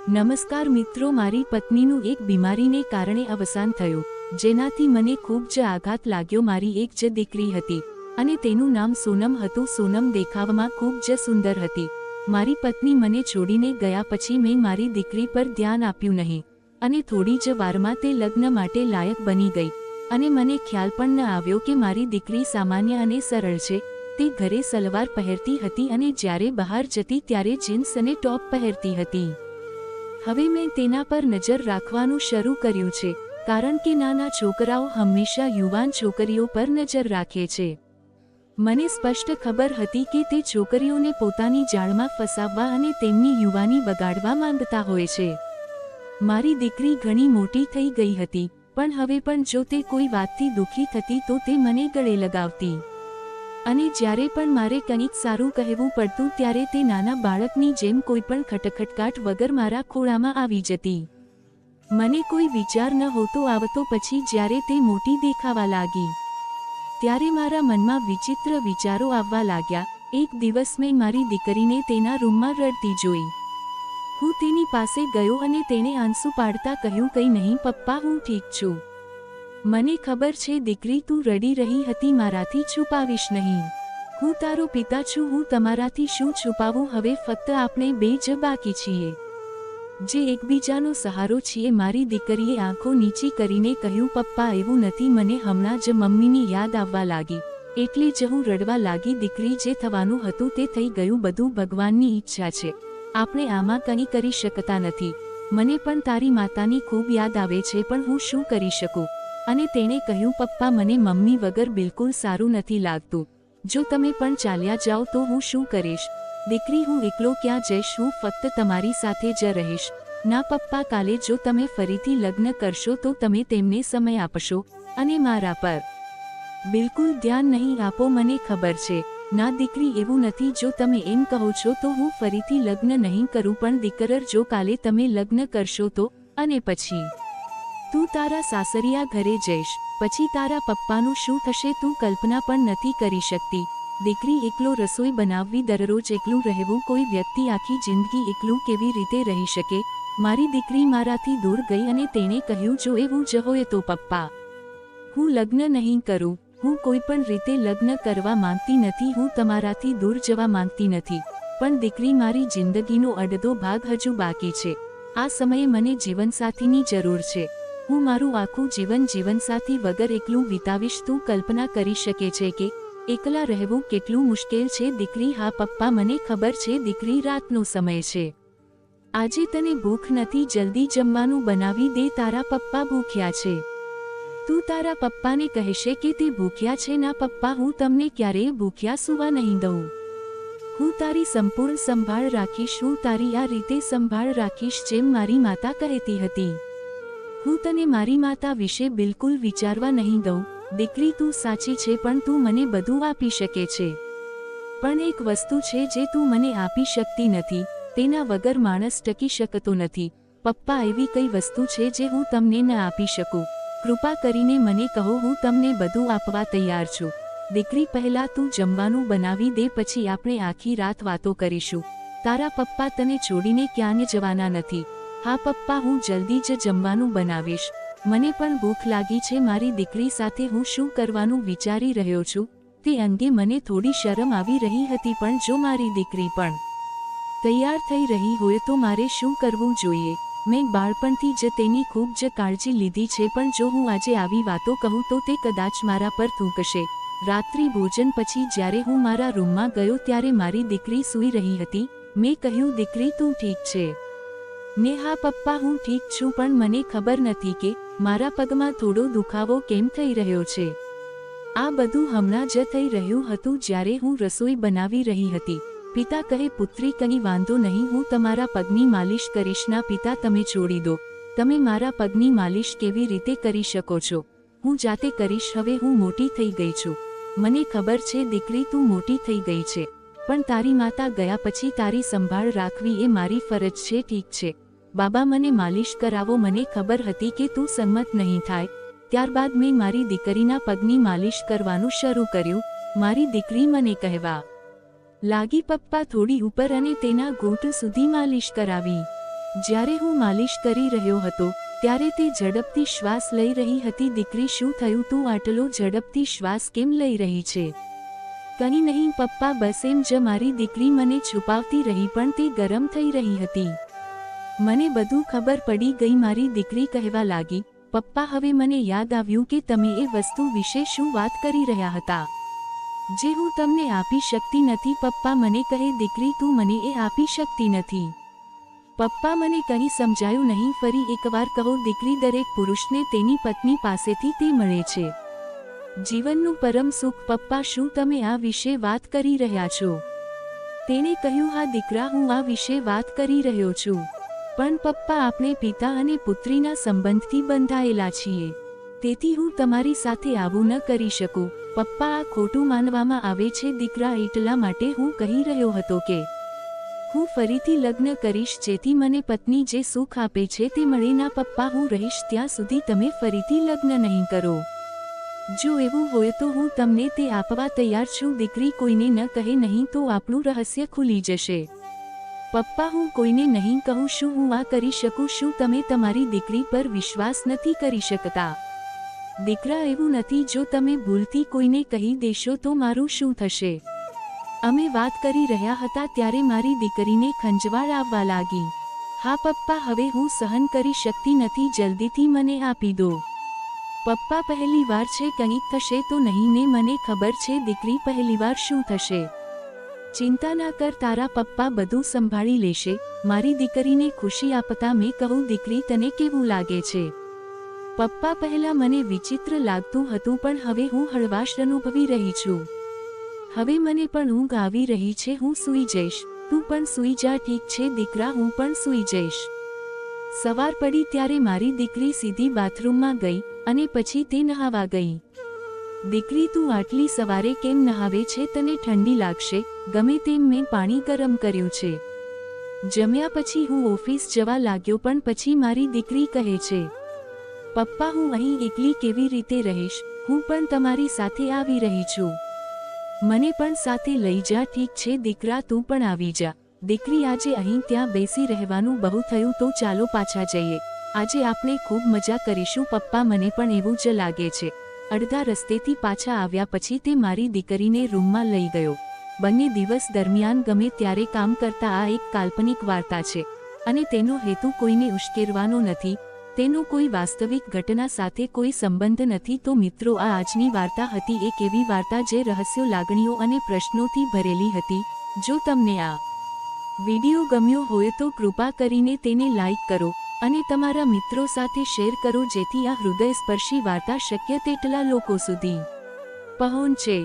નમસ્કાર મિત્રો, મારી પત્નીનું એક બીમારીને કારણે અવસાન થયું, જેનાથી મને ખૂબ જ આઘાત લાગ્યો। મારી એક જ દીકરી હતી અને તેનું નામ સોનમ હતું। સોનમ દેખાવમાં ખૂબ જ સુંદર હતી। મારી પત્ની મને છોડીને ગયા પછી મેં મારી દીકરી પર ધ્યાન આપ્યું નહીં અને થોડી જ વારમાં તે લગ્ન માટે લાયક બની ગઈ અને મને ખ્યાલ પણ ન આવ્યો કે મારી દીકરી સામાન્ય અને સરળ છે। તે ઘરે સલવાર પહેરતી હતી અને જ્યારે બહાર જતી ત્યારે જીન્સ અને ટોપ પહેરતી હતી। હવે મેં તેના પર નજર રાખવાનું શરૂ કર્યું છે, કારણ કે નાના છોકરાઓ હંમેશા યુવાન છોકરીઓ પર નજર રાખે છે। મને સ્પષ્ટ ખબર હતી કે તે છોકરીઓને પોતાની જાળમાં ફસાવવા અને તેમની યુવાની બગાડવા માંગતા હોય છે। મારી દીકરી ઘણી મોટી થઈ ગઈ હતી, પણ હવે પણ જો તે કોઈ વાતથી દુઃખી થતી તો તે મને ગળે લગાવતી અને જ્યારે પણ મારે કંઈક સારું કહેવું પડતું ત્યારે તે નાના બાળકની જેમ કોઈ પણ ખટખટકાટ વગર મારા ખોળામાં આવી જતી। મને કોઈ વિચાર ન હોતો આવતો। પછી જ્યારે તે મોટી દેખાવા લાગી ત્યારે મારા મનમાં વિચિત્ર વિચારો આવવા લાગ્યા। એક દિવસ મેં મારી દીકરીને તેના રૂમમાં રડતી જોઈ। હું તેની પાસે ગયો અને તેણે આંસુ પાડતા કહ્યું, કંઈ નહીં પપ્પા, હું ઠીક છું। મને ખબર છે દીકરી, તું રડી રહી હતી, મારાથી છુપાવીશ નહીં। હું તારો પિતા છું, હું તમારાથી શું છુપાવું? હવે ફક્ત આપણે બે જ બાકી છીએ, જે એકબીજાનો સહારો છીએ। મારી દીકરીએ આંખો નીચી કરીને કહ્યું, પપ્પા એવું નથી, મને હમણાં જ મમ્મીની યાદ આવવા લાગી, એટલે જ હું રડવા લાગી। દીકરી, જે થવાનું હતું તે થઈ ગયું, બધું ભગવાનની ઈચ્છા છે, આપણે આમાં કંઈ કરી શકતા નથી। મને પણ તારી માતાની ખૂબ યાદ આવે છે, પણ હું શું કરી શકું? અને તેણે કહ્યું, પપ્પા મને મમ્મી વગર બિલકુલ સારું નથી લાગતું, જો તમે પણ ચાલ્યા જાઓ તો હું શું કરીશ? દીકરી, હું એકલો ક્યાં જઈશ? હું ફક્ત તમારી સાથે જ રહીશ। ના પપ્પા, કાલે જો તમે ફરીથી લગ્ન કરશો તો તમે તેમને સમય આપશો અને મારા પર બિલકુલ ધ્યાન નહીં આપો, મને ખબર છે। ના દીકરી, એવું નથી, જો તમે એમ કહો છો તો હું ફરીથી લગ્ન નહીં કરું, પણ દીકરર, જો કાલે તમે લગ્ન કરશો તો અને પછી તું તારા સાસરિયા ઘરે જઈશ, પછી તારા પપ્પાનું શું થશે તું કલ્પના પણ નથી કરી શકતી। દીકરી, એકલો રસોઈ બનાવવી, દરરોજ એકલું રહેવું, કોઈ વ્યક્તિ આખી જિંદગી એકલું કેવી રીતે રહી શકે? મારી દીકરી મારાથી દૂર ગઈ અને તેણે કહ્યું, જો એવું જ હોય તો પપ્પા, હું લગ્ન નહીં કરું। હું કોઈ પણ રીતે લગ્ન કરવા માંગતી નથી, હું તમારાથી દૂર જવા માંગતી નથી, પણ દીકરી, મારી જિંદગીનો અડધો ભાગ હજુ બાકી છે। આ સમયે મને જીવનસાથીની જરૂર છે। હું મારું આખું જીવન જીવનસાથી વગર એકલું વિતાવીશ। તું કલ્પના કરી શકે છે કે એકલા રહેવું કેટલું મુશ્કેલ છે? દીકરી, હા પપ્પા, મને ખબર છે। દીકરી, રાતનો સમય છે, આજે તને ભૂખ નથી, જલ્દી જમવાનું બનાવી દે, તારા પપ્પા ભૂખ્યા છે। તું તારા પપ્પાને કહેશે કે તે ભૂખ્યા છે? ના પપ્પા, હું તમને ક્યારેય ભૂખ્યા સૂવા નહીં દઉં। હું તારી સંપૂર્ણ સંભાળ રાખીશ, હું તારી આ રીતે સંભાળ રાખીશ જેમ મારી માતા કહેતી હતી। હું તને મારી માતા વિશે બિલકુલ વિચારવા નહીં દઉં। દીકરી, તું સાચી છે, પણ તું મને બધું આપી શકે છે, પણ એક વસ્તુ છે જે તું મને આપી શકતી નથી, તેના વગર માણસ ટકી શકતો નથી। પપ્પા, એવી કઈ વસ્તુ છે જે હું તમને ન આપી શકું? કૃપા કરીને મને કહો, હું તમને બધું આપવા તૈયાર છું। દીકરી, પહેલા તું જમવાનું બનાવી દે, પછી આપણે આખી રાત વાતો કરીશું। તારા પપ્પા તને છોડીને ક્યાંય જવાના નથી। હા પપ્પા, હું જલ્દી જ જમવાનું બનાવીશ, મને પણ ભૂખ લાગી છે। મારી દીકરી સાથે હું શું કરવાનું વિચારી રહ્યો છું તે અંગે મને થોડી શરમ આવી રહી હતી, પણ જો મારી દીકરી પણ તૈયાર થઈ રહી હોય તો મારે શું કરવું જોઈએ? મેં બાળપણથી જ તેની ખૂબ જ કાળજી લીધી છે, પણ જો હું આજે આવી વાતો કહું તો તે કદાચ મારા પર થૂંકશે। રાત્રિ ભોજન પછી જ્યારે હું મારા રૂમમાં ગયો ત્યારે મારી દીકરી સૂઈ રહી હતી। મેં કહ્યું, દીકરી, તું ઠીક છે? ને હા પપ્પા, હું ઠીક છું, પણ મને ખબર નથી કે મારા પગમાં થોડો દુખાવો કેમ થઈ રહ્યો છે। આ બધું હમણાં જ થઈ રહ્યું હતું જ્યારે હું રસોઈ બનાવી રહી હતી। પિતા કહે, પુત્રી, કંઈ વાંધો નહીં, હું તમારા પગની માલિશ કરીશ। ના પિતા, તમે છોડી દો, તમે મારા પગની માલિશ કેવી રીતે કરી શકો છો? હું જાતે કરીશ। હવે હું મોટી થઈ ગઈ છું, મને ખબર છે દીકરી, તું મોટી થઈ ગઈ છે, પણ તારી માતા ગયા પછી તારી સંભાળ રાખવી એ મારી ફરજ છે, ઠીક છે? બાબા, મને માલિશ કરાવો। મને ખબર હતી કે તું સંમત નહીં થાય, ત્યારબાદ મેં મારી દીકરીના પગની માલિશ કરવાનું શરૂ કર્યું। મારી દીકરી મને કહેવા લાગી, પપ્પા, થોડી ઉપર અને તેના ઘૂંટ સુધી માલિશ કરાવી। જ્યારે હું માલિશ કરી રહ્યો હતો ત્યારે તે ઝડપથી શ્વાસ લઈ રહી હતી. દીકરી, શું થયું? તું આટલો ઝડપથી શ્વાસ કેમ લઈ રહી છે? કંઈ નહીં પપ્પા, બસ એમ જ. મારી દીકરી મને છુપાવતી રહી પણ તે ગરમ થઈ રહી હતી. મને બધું ખબર પડી ગઈ. મારી દીકરી કહેવા લાગી, પપ્પા, હવે મને યાદ આવ્યું કે તમે એ વસ્તુ વિશે શું વાત કરી રહ્યા હતા જે હું તમને આપી શકતી નથી. પપ્પા મને કહે, દીકરી, તું મને એ આપી શકતી નથી. પપ્પા, મને કંઈ સમજાયું નહીં. ફરી એકવાર કહો. દીકરી, દરેક પુરુષને તેની પત્ની પાસેથી તે મળે છે જીવનનું પરમ સુખ. પપ્પા, શું તમે આ વિશે વાત કરી રહ્યા છો? તેણે કહ્યું, હા દીકરા, હું આ વિશે વાત કરી રહ્યો છું. પણ પપ્પા, આપણે પિતા અને પુત્રીના સંબંધથી બંધાયેલા છીએ, તેથી હું તમારી સાથે આવું ન કરી શકું. પપ્પા, આ ખોટું માનવામાં આવે છે. દીકરા, એટલા માટે હું કહી રહ્યો હતો કે હું ફરીથી લગ્ન કરીશ જેથી મને પત્ની જે સુખ આપે છે તે મળે. ના પપ્પા, હું રહીશ ત્યાં સુધી તમે ફરીથી લગ્ન નહીં કરો. જો એવું હોય તો હું તમને તે આપવા તૈયાર છું. દીકરી, કોઈને ન કહે નહીં તો આપણું રહસ્ય ખુલી જશે. પપ્પા, હું કોઈને નહીં કહું. શું હું આ કરી શકું? શું તમે તમારી દીકરી પર વિશ્વાસ નથી કરી શકતા? દીકરા, એવું નથી. જો તમે ભૂલથી કોઈને કહી દેશો તો મારું શું થશે? અમે વાત કરી રહ્યા હતા ત્યારે મારી દીકરીને ખંજવાળ આવવા લાગી. હા પપ્પા, હવે હું સહન કરી શકતી નથી. જલ્દીથી મને આપી દો. પપ્પા, પહેલી વાર છે, કંઈક થશે તો નહીં ને? મને ખબર છે દીકરી, પહેલીવાર શું થશે. ચિંતા ના કર, તારા પપ્પા બધું સંભાળી લેશે. મારી દીકરીને ખુશી આપતા મેં કહ્યું, દીકરી, તને કેવું લાગે છે? પપ્પા, પહેલા મને વિચિત્ર લાગતું હતું પણ હવે હું હળવાશ અનુભવી રહી છું. હવે મને પણ ઊંઘ આવી રહી છે. હું સૂઈ જઈશ. તું પણ સૂઈ જા. ઠીક છે દીકરા, હું પણ સૂઈ જઈશ. સવાર પડી ત્યારે મારી દીકરી સીધી બાથરૂમમાં ગઈ અને પછી તે નહાવા ગઈ. દીકરી, તું આટલી સવારે કેમ નહાવે છે? તને ઠંડી લાગશે. ગમે તેમ મેં પાણી ગરમ કર્યું છે. જમ્યા પછી હું ઓફિસ જવા લાગ્યો પણ પછી મારી દીકરી કહે છે, પપ્પા, હું અહીં એકલી કેવી રીતે રહીશ? હું પણ તમારી સાથે આવી રહી છું. મને પણ સાથે લઈ જા. ઠીક છે દીકરા, તું પણ આવી જા. દીકરી, આજે અહીં ત્યાં બેસી રહેવાનું બહુ થયું તો ચાલો પાછા જઈએ. આજે આપણે ખૂબ મજા કરીશું. પપ્પા, મને પણ એવું જ લાગે છે. અડધા રસ્તેથી પાછા આવ્યા પછી તે મારી દીકરીને રૂમમાં લઈ ગયો. બંને દિવસ દરમિયાન ગમે ત્યારે કામ કરતા. આ એક કાલ્પનિક વાર્તા છે અને તેનો હેતુ કોઈને ઉશ્કેરવાનો નથી. તેનો કોઈ વાસ્તવિક ઘટના સાથે કોઈ સંબંધ નથી. તો મિત્રો, આ આજની વાર્તા હતી. એક એવી વાર્તા જે રહસ્યો, લાગણીઓ અને પ્રશ્નોથી ભરેલી હતી. જો તમને આ વિડિયો ગમ્યો હોય તો કૃપા કરીને તેને લાઈક કરો અને તમારા મિત્રો સાથે શેર કરો જેથી આ હૃદયસ્પર્શી વાર્તા શક્ય તેટલા લોકો સુધી પહોંચે.